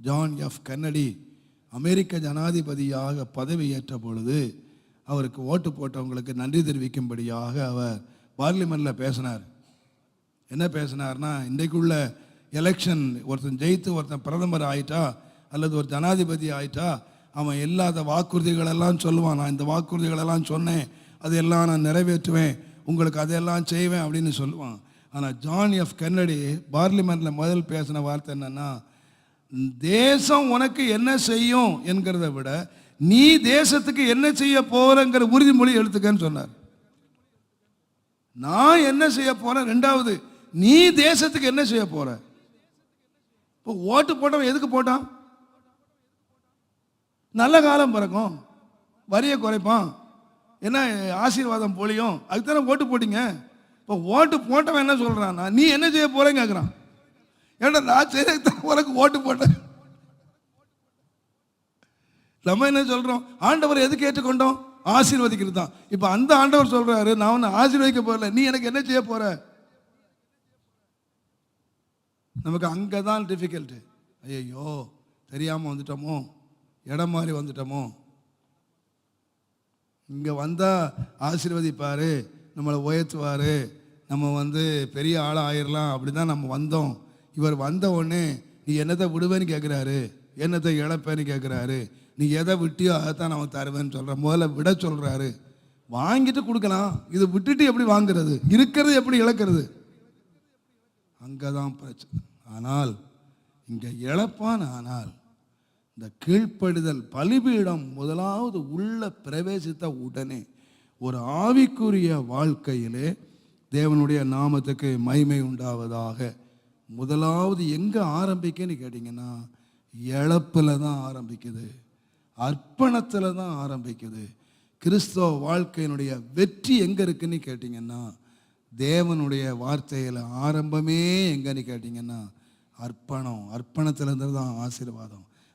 John F Kennedy அமெரிக்க ஜனாதிபதியாக பதவியேற்ற பொழுது அவருக்கு ஓட்டு போட்டவங்களுக்கு நன்றி தெரிவிக்கும்படியாக அவர் பார்லிமெண்ட்டில் பேசினார். என்ன பேசினார்னா, இன்றைக்குள்ள எலெக்ஷன் ஒருத்தன் ஜெயித்து ஒருத்தன் பிரதமர் ஆயிட்டா அல்லது ஒரு ஜனாதிபதி ஆயிட்டா அவன் இல்லாத வாக்குறுதிகளெல்லாம் சொல்லுவான். நான் இந்த வாக்குறுதிகளெல்லாம் சொன்னேன், அதையெல்லாம் நான் நிறைவேற்றுவேன், உங்களுக்கு அதையெல்லாம் செய்வேன் அப்படின்னு சொல்லுவான். ஆனால் ஜான் எஃப் கென்னடி பார்லிமெண்ட்டில் முதல் பேசின வார்த்தை என்னன்னா, தேசம் உனக்கு என்ன செய்யும் என்கிறத விட நீ தேசத்துக்கு என்ன செய்ய போறங்கிற உறுதிமொழி எடுத்துக்கன்னு சொன்னார். நான் என்ன செய்ய போறேன், ரெண்டாவது நீ தேசத்துக்கு என்ன செய்ய போற. இப்போ ஓட்டு போட்டவன் எதுக்கு போட்டான்? நல்ல காலம் பிறக்கும், வரியை குறைப்பான், என்ன ஆசீர்வாதம் பொழியும், அதுக்கு தானே ஓட்டு போட்டீங்க. இப்போ ஓட்டு போட்டவன் என்ன சொல்றான், நீ என்ன செய்ய போறேன்னு கேட்குறான். ஏன்னா நான் செய்யறதுக்கு உனக்கு ஓட்டு போட்டேன். நம்ம என்ன சொல்றோம், ஆண்டவர் எதுக்கு ஏற்றுக்கொண்டோம், ஆசீர்வதிக்கிறது தான். இப்போ அந்த ஆண்டவர் சொல்றாரு, நான் உன்னை ஆசீர்வதிக்க போறல, நீ எனக்கு என்ன செய்ய போற. நமக்கு அங்கே தான் டிஃபிகல்ட்டு. ஐயோ தெரியாமல் வந்துட்டோமோ, இடம் மாதிரி வந்துட்டோமோ. இங்கே வந்தால் ஆசீர்வதிப்பார், நம்மளை உயர்த்துவார், நம்ம பெரிய ஆளாக ஆயிடலாம், அப்படி தான் நம்ம வந்தோம். இவர் வந்த உடனே நீ என்னத்தை விடுவேன்னு கேட்குறாரு, என்னத்தை இழப்பேன்னு கேட்குறாரு. நீ எதை விட்டியோ அதைத்தான் நான் தருவேன்னு சொல்கிறேன். முதல்ல விட சொல்கிறாரு. வாங்கிட்டு கொடுக்கலாம், இது விட்டுட்டு எப்படி வாங்குறது, இருக்கிறது எப்படி இழக்கிறது, அங்கே தான் பிரச்சனை. ஆனால் இங்கே இழப்பான். ஆனால் இந்த கீழ்ப்படிதல் பலிபீடம் முதலாவது உள்ள பிரவேசித்த உடனே ஒரு ஆவிக்குரிய வாழ்க்கையிலே தேவனுடைய நாமத்துக்கு மகிமை உண்டாவதாக. முதலாவது எங்கே ஆரம்பிக்குன்னு கேட்டிங்கன்னா, இழப்பில் தான் ஆரம்பிக்குது, அர்ப்பணத்தில் தான் ஆரம்பிக்குது. கிறிஸ்தவ வாழ்க்கையினுடைய வெற்றி எங்கே இருக்குன்னு கேட்டிங்கன்னா, தேவனுடைய வார்த்தையில் ஆரம்பமே எங்கன்னு கேட்டிங்கன்னா அர்ப்பணம். அர்ப்பணத்திலேருந்து தான் ஆசீர்வாதம்.